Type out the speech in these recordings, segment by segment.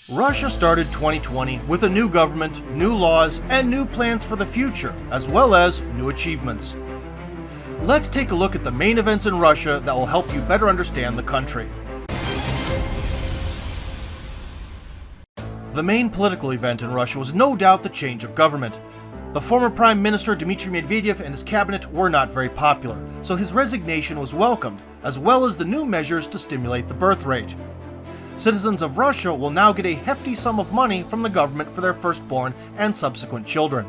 Russia started 2020 with a new government, new laws, and new plans for the future, as well as new achievements. Let's take a look at the main events in Russia that will help you better understand the country. The main political event in Russia was no doubt the change of government. The former Prime Minister Dmitry Medvedev and his cabinet were not very popular, so his resignation was welcomed, as well as the new measures to stimulate the birth rate. Citizens of Russia will now get a hefty sum of money from the government for their firstborn and subsequent children.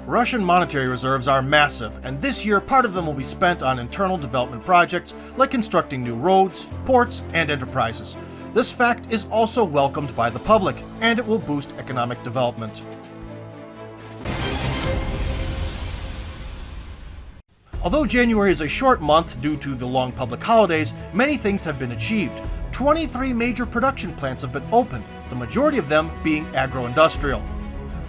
Russian monetary reserves are massive, and this year part of them will be spent on internal development projects like constructing new roads, ports, and enterprises. This fact is also welcomed by the public, and it will boost economic development. Although January is a short month due to the long public holidays, many things have been achieved. 23 major production plants have been opened, the majority of them being agro-industrial.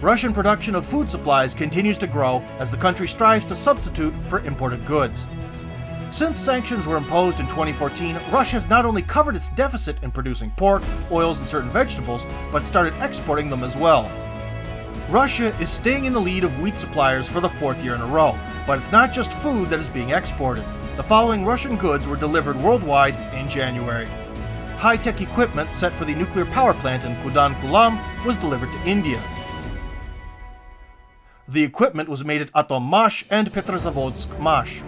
Russian production of food supplies continues to grow as the country strives to substitute for imported goods. Since sanctions were imposed in 2014, Russia has not only covered its deficit in producing pork, oils, and certain vegetables, but started exporting them as well. Russia is staying in the lead of wheat suppliers for the fourth year in a row, but it's not just food that is being exported. The following Russian goods were delivered worldwide in January. High-tech equipment set for the nuclear power plant in Kudankulam was delivered to India. The equipment was made at Atommash and Petrozavodsk-Mash.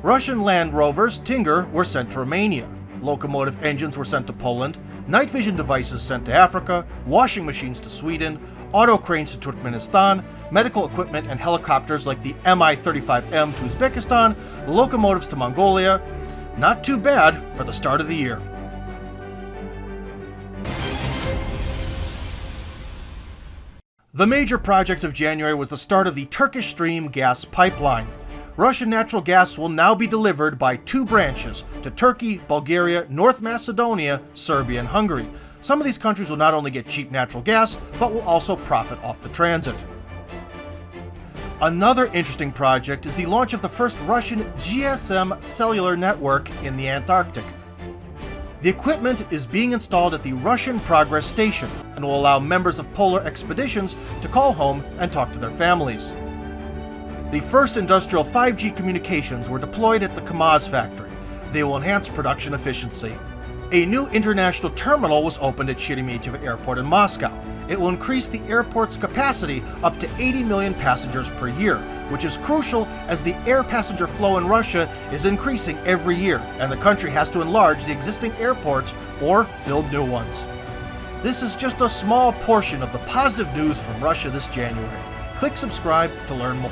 Russian Land Rovers Tiger were sent to Romania. Locomotive engines were sent to Poland, night vision devices sent to Africa, washing machines to Sweden, auto cranes to Turkmenistan, medical equipment and helicopters like the Mi-35M to Uzbekistan, locomotives to Mongolia. Not too bad for the start of the year. The major project of January was the start of the Turkish Stream gas pipeline. Russian natural gas will now be delivered by two branches to Turkey, Bulgaria, North Macedonia, Serbia, and Hungary. Some of these countries will not only get cheap natural gas, but will also profit off the transit. Another interesting project is the launch of the first Russian GSM cellular network in the Antarctic. The equipment is being installed at the Russian Progress Station and will allow members of polar expeditions to call home and talk to their families. The first industrial 5G communications were deployed at the KAMAZ factory. They will enhance production efficiency. A new international terminal was opened at Sheremetyevo Airport in Moscow. It will increase the airport's capacity up to 80 million passengers per year, which is crucial as the air passenger flow in Russia is increasing every year, and the country has to enlarge the existing airports or build new ones. This is just a small portion of the positive news from Russia this January. Click subscribe to learn more.